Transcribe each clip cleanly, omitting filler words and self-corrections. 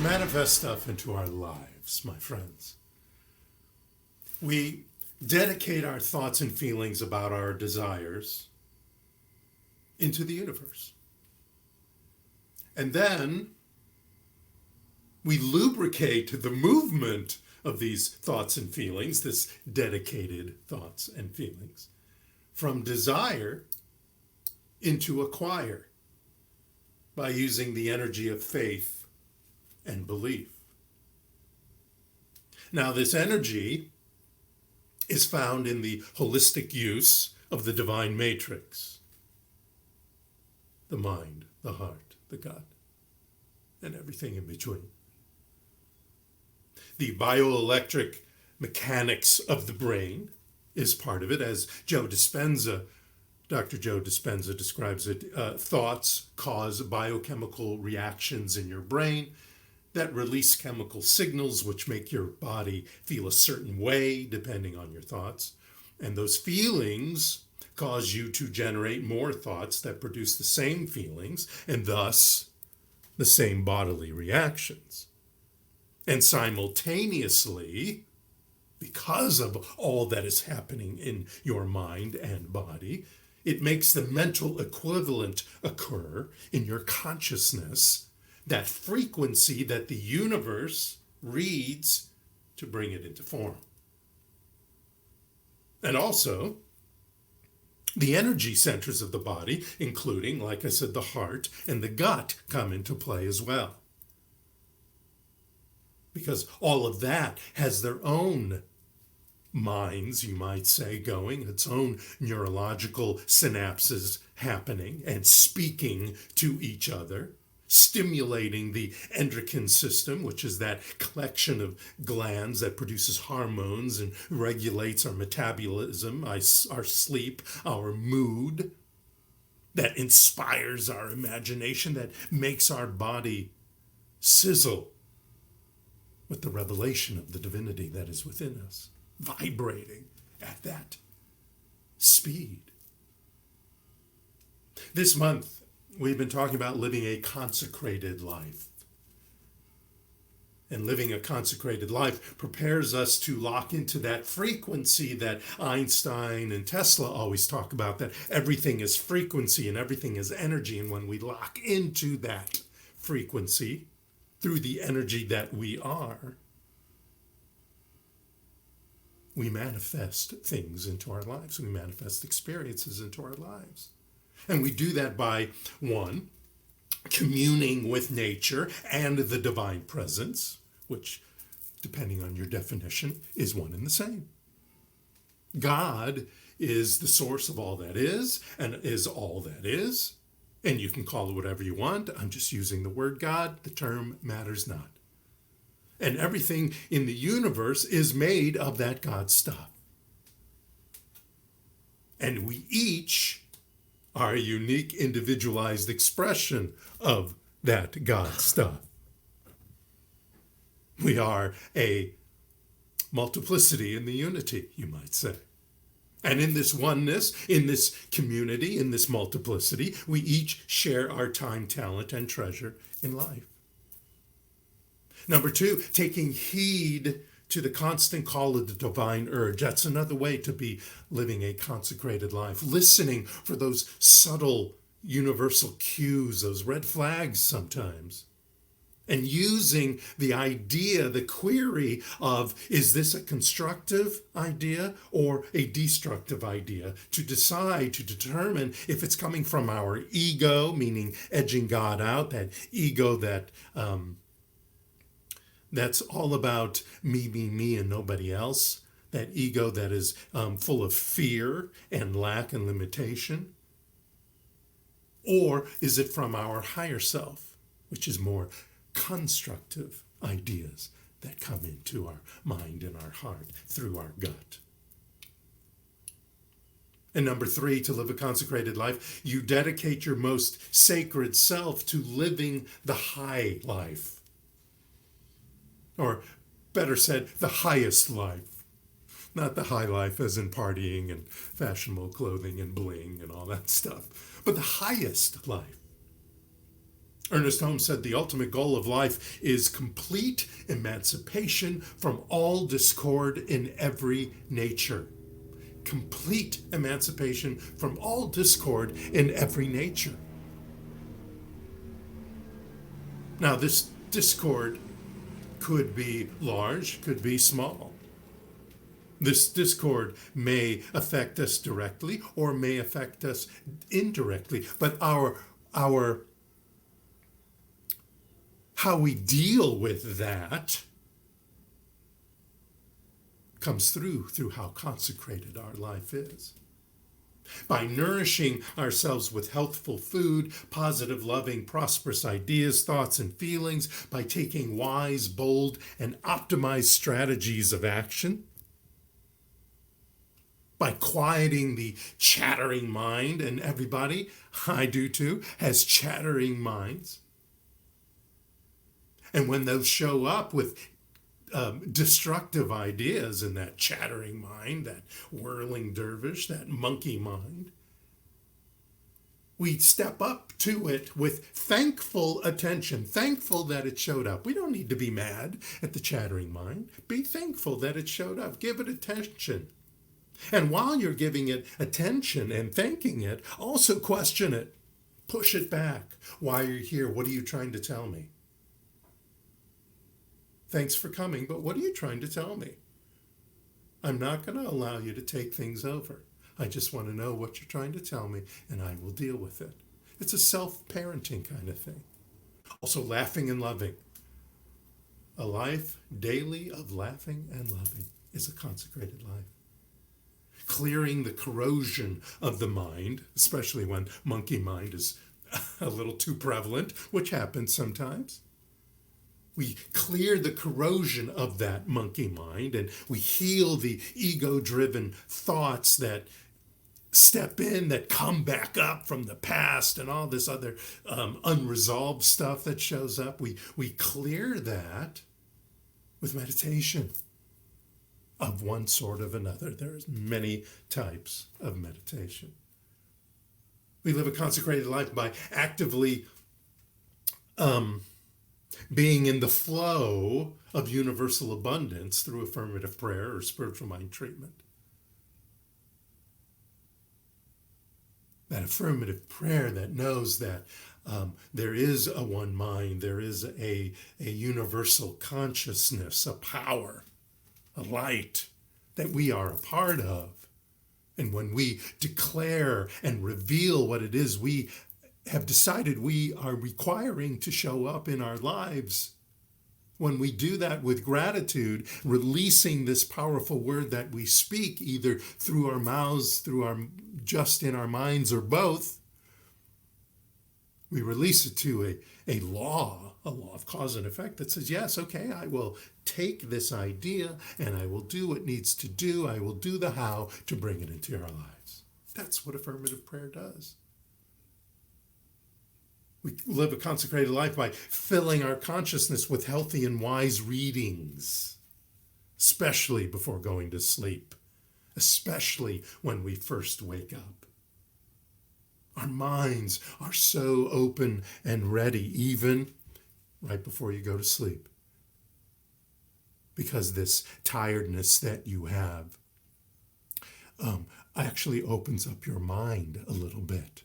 manifest stuff into our lives, my friends. We dedicate our thoughts and feelings about our desires into the universe. And then we lubricate the movement of these thoughts and feelings, this dedicated thoughts and feelings, from desire into acquire by using the energy of faith and belief. Now, this energy is found in the holistic use of the divine matrix, the mind, the heart, the gut, and everything in between. The bioelectric mechanics of the brain is part of it, as Dr. Joe Dispenza describes it. Thoughts cause biochemical reactions in your brain that release chemical signals which make your body feel a certain way depending on your thoughts. And those feelings cause you to generate more thoughts that produce the same feelings and thus the same bodily reactions. And simultaneously, because of all that is happening in your mind and body, it makes the mental equivalent occur in your consciousness, that frequency that the universe reads to bring it into form. And also, the energy centers of the body, including, like I said, the heart and the gut, come into play as well. Because all of that has their own minds, you might say, going, its own neurological synapses happening and speaking to each other, stimulating the endocrine system, which is that collection of glands that produces hormones and regulates our metabolism, our sleep, our mood, that inspires our imagination, that makes our body sizzle with the revelation of the divinity that is within us, vibrating at that speed. This month, we've been talking about living a consecrated life. And living a consecrated life prepares us to lock into that frequency that Einstein and Tesla always talk about, that everything is frequency and everything is energy. And when we lock into that frequency through the energy that we are, we manifest things into our lives. We manifest experiences into our lives. And we do that by, one, communing with nature and the divine presence, which, depending on your definition, is one and the same. God is the source of all that is and is all that is. And you can call it whatever you want. I'm just using the word God. The term matters not. And everything in the universe is made of that God stuff. And we each are a unique, individualized expression of that God stuff. We are a multiplicity in the unity, you might say. And in this oneness, in this community, in this multiplicity, we each share our time, talent, and treasure in life. Number two, taking heed to the constant call of the divine urge. That's another way to be living a consecrated life. Listening for those subtle universal cues, those red flags sometimes. And using the idea, the query of, is this a constructive idea or a destructive idea? To decide, to determine if it's coming from our ego, meaning edging God out, that ego that's all about me, and nobody else. That ego that is full of fear and lack and limitation. Or is it from our higher self, which is more constructive ideas that come into our mind and our heart through our gut? And number three, to live a consecrated life, you dedicate your most sacred self to living the high life. Or better said, the highest life. Not the high life as in partying and fashionable clothing and bling and all that stuff, but the highest life. Ernest Holmes said the ultimate goal of life is complete emancipation from all discord in every nature. Complete emancipation from all discord in every nature. Now, this discord could be large, could be small. This discord may affect us directly or may affect us indirectly, but our how we deal with that comes through how consecrated our life is. By nourishing ourselves with healthful food, positive, loving, prosperous ideas, thoughts, and feelings, by taking wise, bold, and optimized strategies of action, by quieting the chattering mind, and everybody, I do too, has chattering minds. And when those show up with destructive ideas in that chattering mind, that whirling dervish, that monkey mind, we step up to it with thankful attention, thankful that it showed up. We don't need to be mad at the chattering mind. Be thankful that it showed up. Give it attention. And while you're giving it attention and thanking it, also question it. Push it back. Why are you here? What are you trying to tell me? Thanks for coming, but what are you trying to tell me? I'm not going to allow you to take things over. I just want to know what you're trying to tell me, and I will deal with it. It's a self-parenting kind of thing. Also, laughing and loving. A life daily of laughing and loving is a consecrated life. Clearing the corrosion of the mind, especially when monkey mind is a little too prevalent, which happens sometimes. We clear the corrosion of that monkey mind, and we heal the ego-driven thoughts that step in, that come back up from the past and all this other unresolved stuff that shows up. We clear that with meditation of one sort of another. There's many types of meditation. We live a consecrated life by actively being in the flow of universal abundance through affirmative prayer or spiritual mind treatment. That affirmative prayer that knows that there is a one mind, there is a universal consciousness, a power, a light that we are a part of. And when we declare and reveal what it is we have decided we are requiring to show up in our lives, when we do that with gratitude, releasing this powerful word that we speak, either through our mouths, just in our minds, or both, we release it to a law of cause and effect that says, yes, okay, I will take this idea and I will do what it needs to do. I will do the how to bring it into our lives. That's what affirmative prayer does. We live a consecrated life by filling our consciousness with healthy and wise readings, especially before going to sleep, especially when we first wake up. Our minds are so open and ready, even right before you go to sleep, because this tiredness that you have actually opens up your mind a little bit.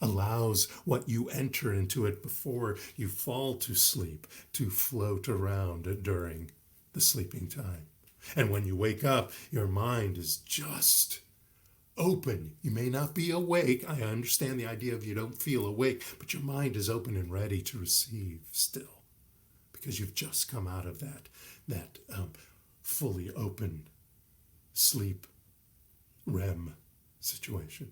Allows what you enter into it before you fall to sleep to float around during the sleeping time. And when you wake up, your mind is just open. You may not be awake. I understand the idea of you don't feel awake, but your mind is open and ready to receive still, because you've just come out of that fully open sleep REM situation.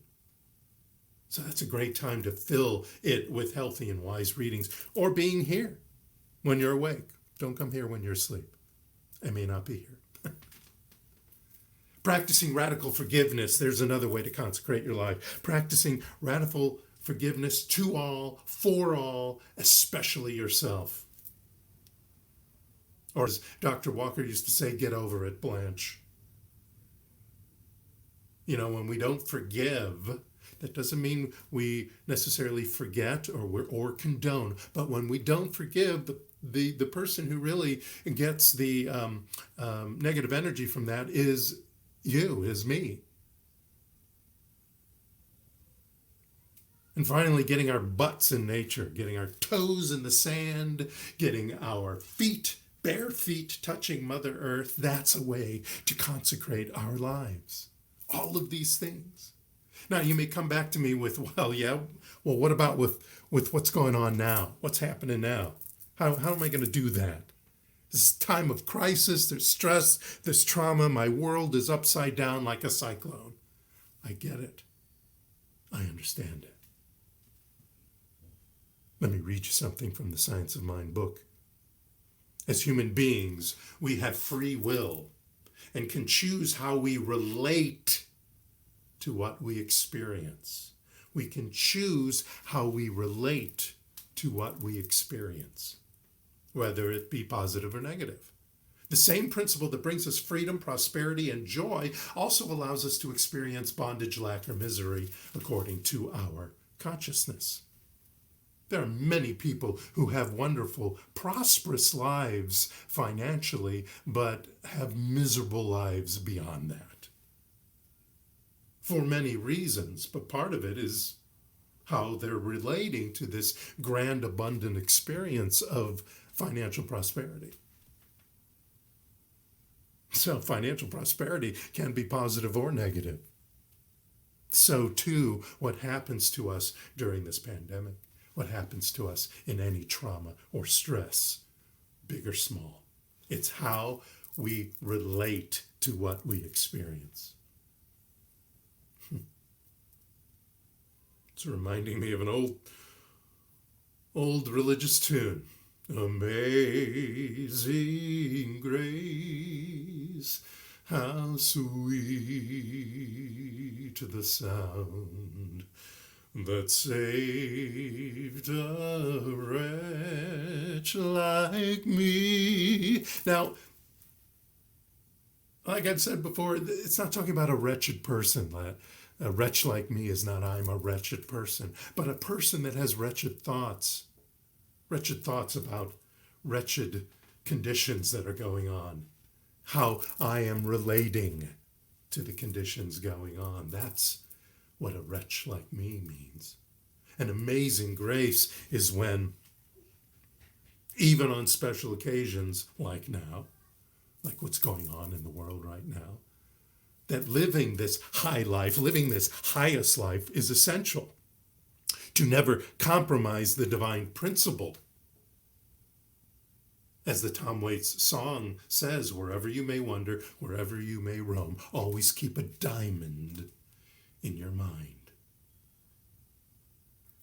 So that's a great time to fill it with healthy and wise readings, or being here when you're awake. Don't come here when you're asleep. I may not be here. Practicing radical forgiveness. There's another way to consecrate your life. Practicing radical forgiveness to all, for all, especially yourself. Or as Dr. Walker used to say, get over it, Blanche. You know, when we don't forgive, That doesn't mean we necessarily forget or condone. But when we don't forgive, the person who really gets the negative energy from that is you, is me. And finally, getting our butts in nature, getting our toes in the sand, getting our feet, bare feet, touching Mother Earth. That's a way to consecrate our lives. All of these things. Now, you may come back to me with, what about with what's going on now? What's happening now? How am I going to do that? This is a time of crisis, there's stress, there's trauma. My world is upside down like a cyclone. I get it. I understand it. Let me read you something from the Science of Mind book. As human beings, we have free will and can choose how we relate to what we experience. We can choose how we relate to what we experience, whether it be positive or negative. The same principle that brings us freedom, prosperity, and joy also allows us to experience bondage, lack, or misery according to our consciousness. There are many people who have wonderful, prosperous lives financially, but have miserable lives beyond that. For many reasons, but part of it is how they're relating to this grand, abundant experience of financial prosperity. So financial prosperity can be positive or negative. So too, what happens to us during this pandemic. What happens to us in any trauma or stress, big or small. It's how we relate to what we experience. It's reminding me of an old religious tune. Amazing grace, how sweet the sound that saved a wretch like me. Now, like I've said before, it's not talking about a wretched person. A wretch like me is not I'm a wretched person, but a person that has wretched thoughts about wretched conditions that are going on, how I am relating to the conditions going on. That's what a wretch like me means. An amazing grace is when, even on special occasions like now, like what's going on in the world right now, that living this high life, living this highest life is essential. To never compromise the divine principle. As the Tom Waits song says, wherever you may wander, wherever you may roam, always keep a diamond in your mind.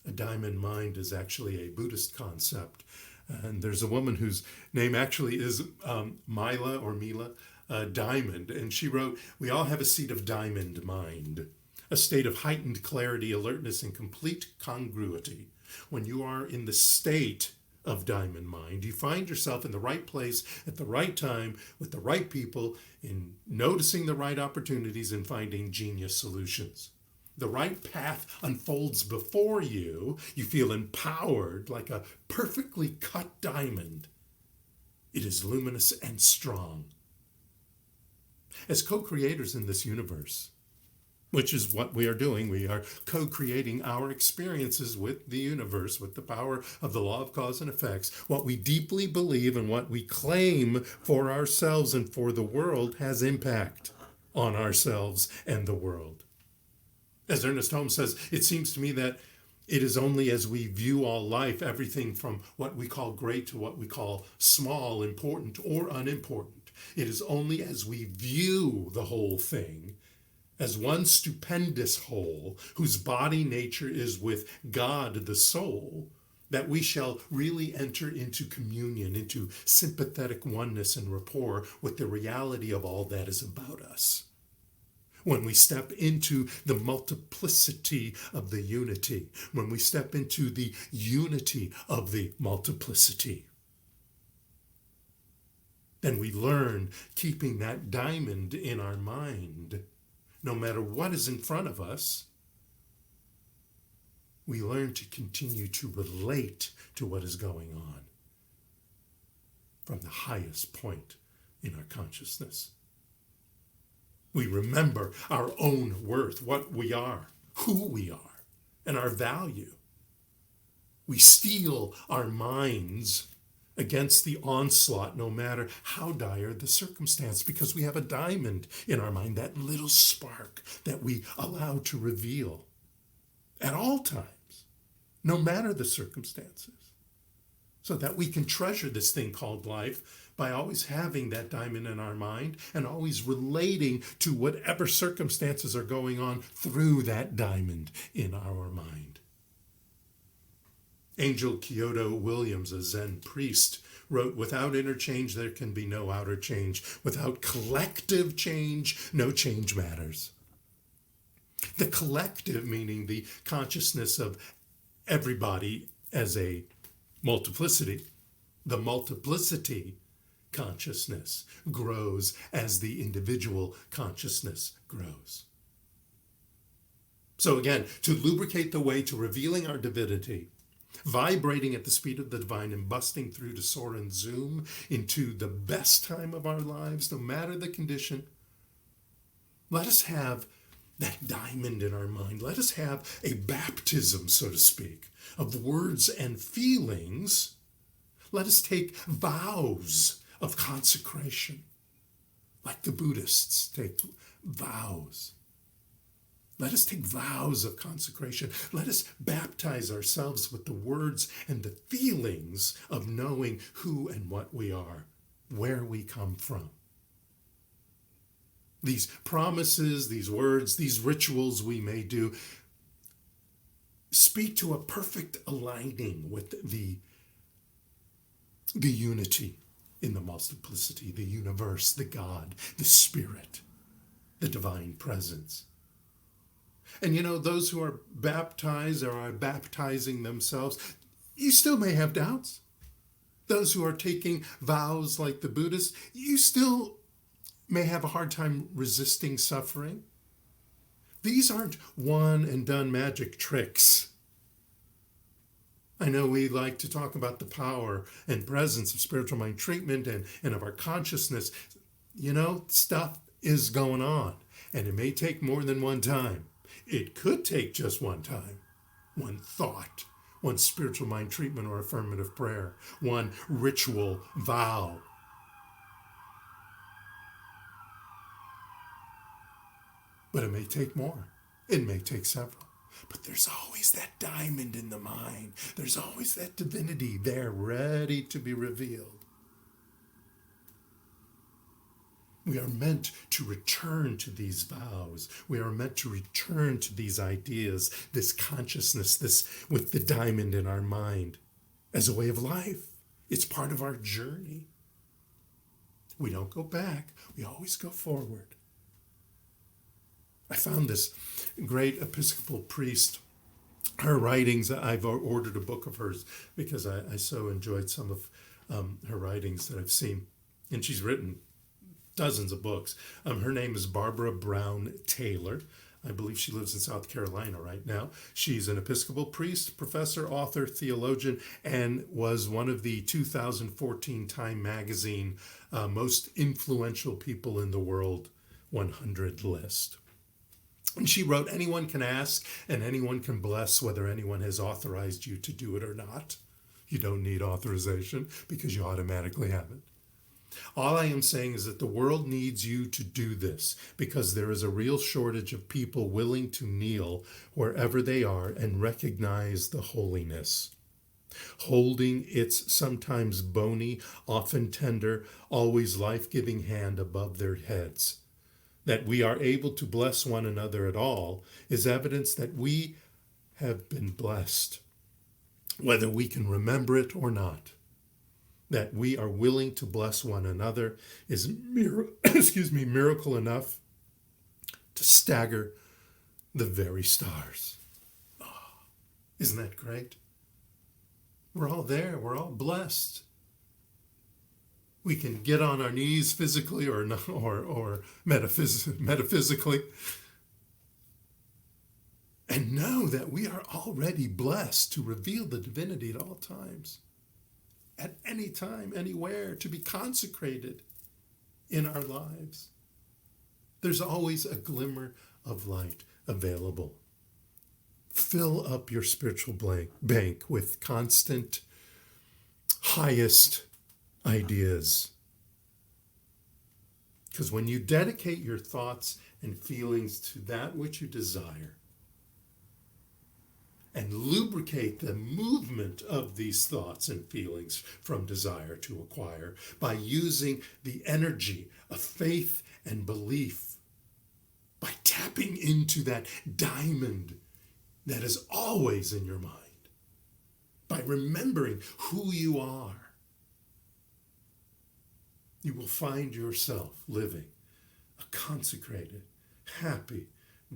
A diamond mind is actually a Buddhist concept. And there's a woman whose name actually is Mila Diamond. And she wrote, we all have a seed of diamond mind, a state of heightened clarity, alertness, and complete congruity. When you are in the state of diamond mind, you find yourself in the right place at the right time with the right people, in noticing the right opportunities and finding genius solutions. The right path unfolds before you. You feel empowered like a perfectly cut diamond. It is luminous and strong. As co-creators in this universe, which is what we are doing, we are co-creating our experiences with the universe, with the power of the law of cause and effects. What we deeply believe and what we claim for ourselves and for the world has impact on ourselves and the world. As Ernest Holmes says, it seems to me that it is only as we view all life, everything from what we call great to what we call small, important, or unimportant. It is only as we view the whole thing as one stupendous whole, whose body nature is with God the soul, that we shall really enter into communion, into sympathetic oneness and rapport with the reality of all that is about us. When we step into the multiplicity of the unity, when we step into the unity of the multiplicity, then we learn keeping that diamond in our mind, no matter what is in front of us, we learn to continue to relate to what is going on from the highest point in our consciousness. We remember our own worth, what we are, who we are, and our value. We steel our minds against the onslaught, no matter how dire the circumstance, because we have a diamond in our mind, that little spark that we allow to reveal at all times, no matter the circumstances, so that we can treasure this thing called life by always having that diamond in our mind and always relating to whatever circumstances are going on through that diamond in our mind. Angel Kyoto Williams, a Zen priest, wrote, "Without inner change, there can be no outer change. Without collective change, no change matters." The collective, meaning the consciousness of everybody as a multiplicity. The multiplicity consciousness grows as the individual consciousness grows. So again, to lubricate the way to revealing our divinity, vibrating at the speed of the divine and busting through to soar and zoom into the best time of our lives, no matter the condition, let us have that diamond in our mind. Let us have a baptism, so to speak, of words and feelings. Let us take vows of consecration, like the Buddhists take vows. Let us take vows of consecration. Let us baptize ourselves with the words and the feelings of knowing who and what we are, where we come from. These promises, these words, these rituals we may do speak to a perfect aligning with the unity in the multiplicity, the universe, the God, the Spirit, the divine presence. And those who are baptized or are baptizing themselves, you still may have doubts. Those who are taking vows like the Buddhists, you still may have a hard time resisting suffering. These aren't one and done magic tricks. I know we like to talk about the power and presence of spiritual mind treatment and of our consciousness. Stuff is going on, and it may take more than one time. It could take just one time, one thought, one spiritual mind treatment or affirmative prayer, one ritual vow. But it may take more. It may take several. But there's always that diamond in the mind. There's always that divinity there ready to be revealed. We are meant to return to these vows. We are meant to return to these ideas, this consciousness, this with the diamond in our mind as a way of life. It's part of our journey. We don't go back. We always go forward. I found this great Episcopal priest, her writings. I've ordered a book of hers because I so enjoyed some of her writings that I've seen. And she's written dozens of books. Her name is Barbara Brown Taylor. I believe she lives in South Carolina right now. She's an Episcopal priest, professor, author, theologian, and was one of the 2014 Time magazine most influential people in the world 100 list. And she wrote, "Anyone can ask and anyone can bless, whether anyone has authorized you to do it or not. You don't need authorization because you automatically have it. All I am saying is that the world needs you to do this because there is a real shortage of people willing to kneel wherever they are and recognize the holiness, holding its sometimes bony, often tender, always life-giving hand above their heads. That we are able to bless one another at all is evidence that we have been blessed, whether we can remember it or not. That we are willing to bless one another is miracle enough to stagger the very stars." Oh, isn't that great? We're all there. We're all blessed. We can get on our knees physically or metaphysically. And know that we are already blessed to reveal the divinity at all times, at any time, anywhere, to be consecrated in our lives. There's always a glimmer of light available. Fill up your spiritual bank with constant, highest ideas. Because when you dedicate your thoughts and feelings to that which you desire, and lubricate the movement of these thoughts and feelings from desire to acquire by using the energy of faith and belief, by tapping into that diamond that is always in your mind, by remembering who you are, you will find yourself living a consecrated, happy,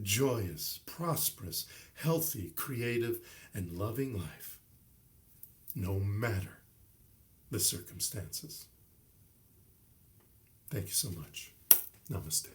joyous, prosperous, healthy, creative, and loving life, no matter the circumstances. Thank you so much. Namaste.